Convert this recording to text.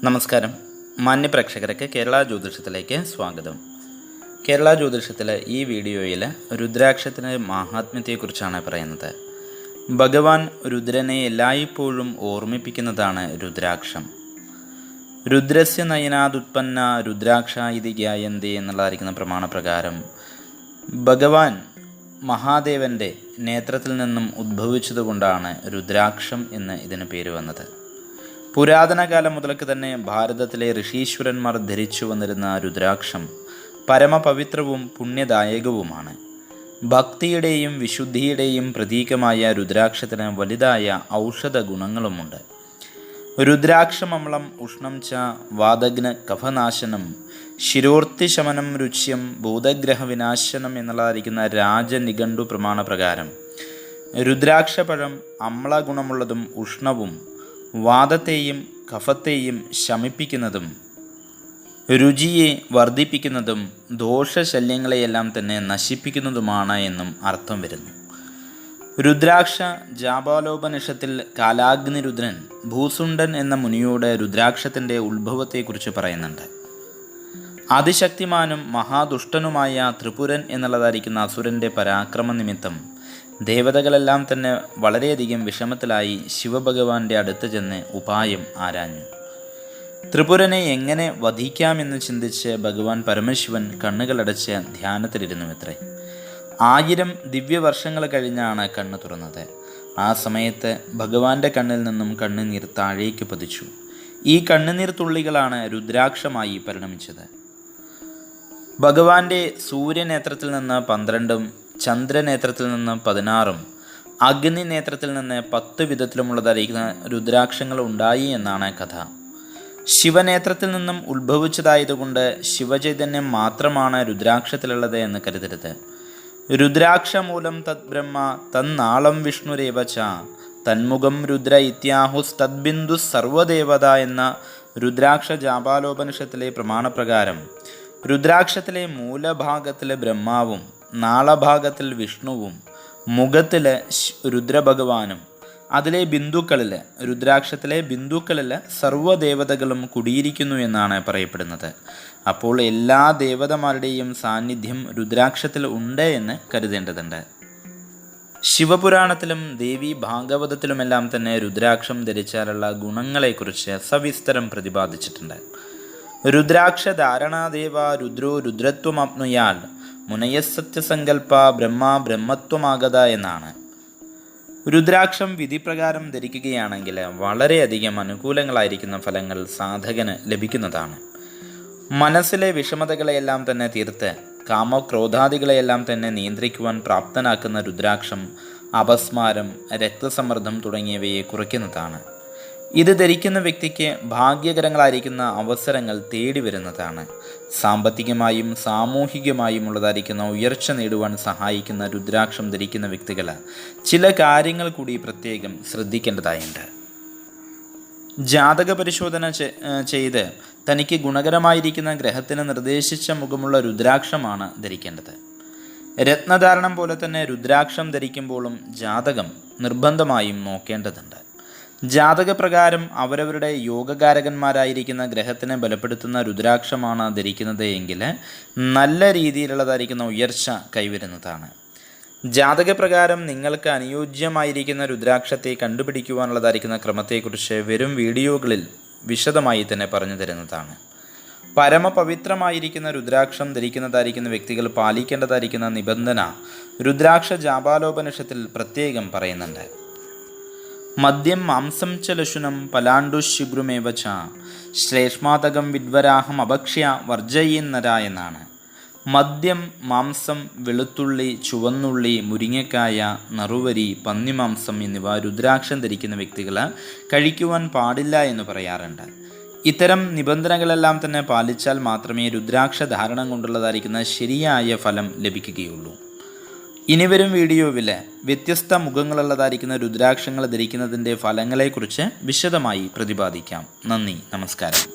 നമസ്കാരം. മാന്യ പ്രേക്ഷകർക്ക് കേരള ജ്യോതിഷത്തിലേക്ക് സ്വാഗതം. കേരള ജ്യോതിഷത്തിലെ ഈ വീഡിയോയിൽ രുദ്രാക്ഷത്തിൻ്റെ മാഹാത്മ്യത്തെക്കുറിച്ചാണ് പറയുന്നത്. ഭഗവാൻ രുദ്രനെ എല്ലായ്പ്പോഴും ഓർമ്മിപ്പിക്കുന്നതാണ് രുദ്രാക്ഷം. രുദ്രസ്യ നയനാദുത്പന്ന രുദ്രാക്ഷ ഇതി ജ്ഞായന്തി എന്നുള്ളതായിരിക്കുന്ന പ്രമാണപ്രകാരം ഭഗവാൻ മഹാദേവൻ്റെ നേത്രത്തിൽ നിന്നും ഉദ്ഭവിച്ചതുകൊണ്ടാണ് രുദ്രാക്ഷം എന്ന് ഇതിന് പേര് വന്നത്. പുരാതന കാലം മുതൽക്ക് തന്നെ ഭാരതത്തിലെ ഋഷീശ്വരന്മാർ ധരിച്ചു വന്നിരുന്ന രുദ്രാക്ഷം പരമപവിത്രവും പുണ്യദായകവുമാണ്. ഭക്തിയുടെയും വിശുദ്ധിയുടെയും പ്രതീകമായ രുദ്രാക്ഷത്തിന് വലുതായ ഔഷധ ഗുണങ്ങളുമുണ്ട്. രുദ്രാക്ഷമംളം ഉഷ്ണം ച വാദഗ്ന കഫനാശനം ശിരോർത്തിശമനം രുച്യം ഭൂതഗ്രഹവിനാശനം എന്നുള്ളതായിരിക്കുന്ന രാജനിഘണ്ടു പ്രമാണപ്രകാരം രുദ്രാക്ഷപഴം അമ്ലഗുണമുള്ളതും ഉഷ്ണവും വാദത്തെയും കഫത്തെയും ശമിപ്പിക്കുന്നതും രുചിയെ വർദ്ധിപ്പിക്കുന്നതും ദോഷശല്യങ്ങളെയെല്ലാം തന്നെ നശിപ്പിക്കുന്നതുമാണ് എന്നും അർത്ഥം വരുന്നു. രുദ്രാക്ഷ ജാബാലോപനിഷത്തിൽ കാലാഗ്നിരുദ്രൻ ഭൂസുണ്ടൻ എന്ന മുനിയോട് രുദ്രാക്ഷത്തിൻ്റെ ഉത്ഭവത്തെക്കുറിച്ച് പറയുന്നുണ്ട്. അതിശക്തിമാനും മഹാദുഷ്ടനുമായ ത്രിപുരൻ എന്നുള്ളതായിരിക്കുന്ന അസുരൻ്റെ പരാക്രമ നിമിത്തം ദേവതകളെല്ലാം തന്നെ വളരെയധികം വിഷമത്തിലായി ശിവഭഗവാന്റെ അടുത്ത് ചെന്ന് ഉപായം ആരാഞ്ഞു. ത്രിപുരനെ എങ്ങനെ വധിക്കാമെന്ന് ചിന്തിച്ച് ഭഗവാൻ പരമശിവൻ കണ്ണുകളടച്ച് ധ്യാനത്തിലിരുന്നുവത്രേ. 1000 ദിവ്യവർഷങ്ങൾ കഴിഞ്ഞാണ് കണ്ണ് തുറന്നത്. ആ സമയത്ത് ഭഗവാന്റെ കണ്ണിൽ നിന്നും കണ്ണുനീർ താഴേക്ക് പതിച്ചു. ഈ കണ്ണുനീർ തുള്ളികളാണ് രുദ്രാക്ഷമായി പരിണമിച്ചത്. ഭഗവാന്റെ സൂര്യനേത്രത്തിൽ നിന്ന് 12, ചന്ദ്രനേത്രത്തിൽ നിന്ന് 16, അഗ്നി നേത്രത്തിൽ നിന്ന് 10 വിധത്തിലുമുള്ളതായിരിക്കുന്ന രുദ്രാക്ഷങ്ങൾ ഉണ്ടായി എന്നാണ് കഥ. ശിവനേത്രത്തിൽ നിന്നും ഉത്ഭവിച്ചതായതുകൊണ്ട് ശിവചൈതന്യം മാത്രമാണ് രുദ്രാക്ഷത്തിലുള്ളത് എന്ന് കരുതരുത്. രുദ്രാക്ഷമൂലം തദ്ബ്രഹ്മ തന്നാളം വിഷ്ണുരേവച തന്മുഖം രുദ്ര ഇത്യാഹുസ് തദ്ബിന്ദു സർവദേവത എന്ന രുദ്രാക്ഷ ജാപാലോപനിഷത്തിലെ പ്രമാണപ്രകാരം രുദ്രാക്ഷത്തിലെ മൂലഭാഗത്തിലെ ബ്രഹ്മാവും നാളഭാഗത്തിൽ വിഷ്ണുവും മുഖത്തിലെ രുദ്രഭഗവാനും അതിലെ ബിന്ദുക്കളിൽ രുദ്രാക്ഷത്തിലെ ബിന്ദുക്കളിൽ സർവ്വദേവതകളും കുടിയിരിക്കുന്നു എന്നാണ് പറയപ്പെടുന്നത്. അപ്പോൾ എല്ലാ ദേവതമാരുടെയും സാന്നിധ്യം രുദ്രാക്ഷത്തിൽ ഉണ്ട് എന്ന് കരുതേണ്ടതുണ്ട്. ശിവപുരാണത്തിലും ദേവി ഭാഗവതത്തിലുമെല്ലാം തന്നെ രുദ്രാക്ഷം ധരിച്ചാലുള്ള ഗുണങ്ങളെക്കുറിച്ച് സവിസ്തരം പ്രതിപാദിച്ചിട്ടുണ്ട്. രുദ്രാക്ഷ ധാരണാദേവ രുദ്രോ രുദ്രത്വമാപ്നുയാൽ മുനയസത്യസങ്കല്പ ബ്രഹ്മ ബ്രഹ്മത്വമാകത എന്നാണ്. രുദ്രാക്ഷം വിധിപ്രകാരം ധരിക്കുകയാണെങ്കിൽ വളരെയധികം അനുകൂലങ്ങളായിരിക്കുന്ന ഫലങ്ങൾ സാധകന് ലഭിക്കുന്നതാണ്. മനസ്സിലെ വിഷമതകളെയെല്ലാം തന്നെ തീർത്ത് കാമക്രോധാദികളെയെല്ലാം തന്നെ നിയന്ത്രിക്കുവാൻ പ്രാപ്തനാക്കുന്ന രുദ്രാക്ഷം അപസ്മാരം, രക്തസമ്മർദ്ദം തുടങ്ങിയവയെ കുറയ്ക്കുന്നതാണ്. ഇത് ധരിക്കുന്ന വ്യക്തിക്ക് ഭാഗ്യകരങ്ങളായിരിക്കുന്ന അവസരങ്ങൾ തേടി വരുന്നതാണ്. സാമ്പത്തികമായും സാമൂഹികമായും ഉള്ളതായിരിക്കുന്ന ഉയർച്ച നേടുവാൻ സഹായിക്കുന്ന രുദ്രാക്ഷം ധരിക്കുന്ന വ്യക്തികൾ ചില കാര്യങ്ങൾ കൂടി പ്രത്യേകം ശ്രദ്ധിക്കേണ്ടതായുണ്ട്. ജാതക പരിശോധന ചെയ്ത് തനിക്ക് ഗുണകരമായിരിക്കുന്ന ഗ്രഹത്തിന് നിർദ്ദേശിച്ച മുഖമുള്ള രുദ്രാക്ഷമാണ് ധരിക്കേണ്ടത്. രത്നധാരണം പോലെ തന്നെ രുദ്രാക്ഷം ധരിക്കുമ്പോഴും ജാതകം നിർബന്ധമായും നോക്കേണ്ടതുണ്ട്. ജാതകപ്രകാരം അവരവരുടെ യോഗകാരകന്മാരായിരിക്കുന്ന ഗ്രഹത്തിനെ ബലപ്പെടുത്തുന്ന രുദ്രാക്ഷമാണ് ധരിക്കുന്നത് എങ്കിൽ നല്ല രീതിയിലുള്ളതായിരിക്കുന്ന ഉയർച്ച കൈവരുന്നതാണ്. ജാതകപ്രകാരം നിങ്ങൾക്ക് അനുയോജ്യമായിരിക്കുന്ന രുദ്രാക്ഷത്തെ കണ്ടുപിടിക്കുവാനുള്ളതായിരിക്കുന്ന ക്രമത്തെക്കുറിച്ച് വരും വീഡിയോകളിൽ വിശദമായി തന്നെ പറഞ്ഞു തരുന്നതാണ്. പരമപവിത്രമായിരിക്കുന്ന രുദ്രാക്ഷം ധരിക്കുന്നതായിരിക്കുന്ന വ്യക്തികൾ പാലിക്കേണ്ടതായിരിക്കുന്ന നിബന്ധന രുദ്രാക്ഷ ജാപാലോപനിഷത്തിൽ പ്രത്യേകം പറയുന്നുണ്ട്. മദ്യം മാംസം ച ലശുനം പലാണ്ടുശുഗ്രുമേവ ച ശ്ലേഷ്മാതകം വിദ്വരാഹം അഭക്ഷ്യ വർജയീന്നര എന്നാണ്. മദ്യം, മാംസം, വെളുത്തുള്ളി, ചുവന്നുള്ളി, മുരിങ്ങക്കായ, നറുവരി, പന്നിമാംസം എന്നിവ രുദ്രാക്ഷം ധരിക്കുന്ന വ്യക്തികൾ കഴിക്കുവാൻ പാടില്ല എന്ന് പറയാറുണ്ട്. ഇത്തരം നിബന്ധനകളെല്ലാം തന്നെ പാലിച്ചാൽ മാത്രമേ രുദ്രാക്ഷ ധാരണം കൊണ്ടുള്ളതായിരിക്കുന്ന ശരിയായ ഫലം ലഭിക്കുകയുള്ളൂ. ഇനി വരും വീഡിയോയിൽ വ്യത്യസ്ത മുഖങ്ങളുള്ളതായിരിക്കുന്ന രുദ്രാക്ഷങ്ങൾ ധരിക്കുന്നതിൻ്റെ ഫലങ്ങളെക്കുറിച്ച് വിശദമായി പ്രതിപാദിക്കാം. നന്ദി, നമസ്കാരം.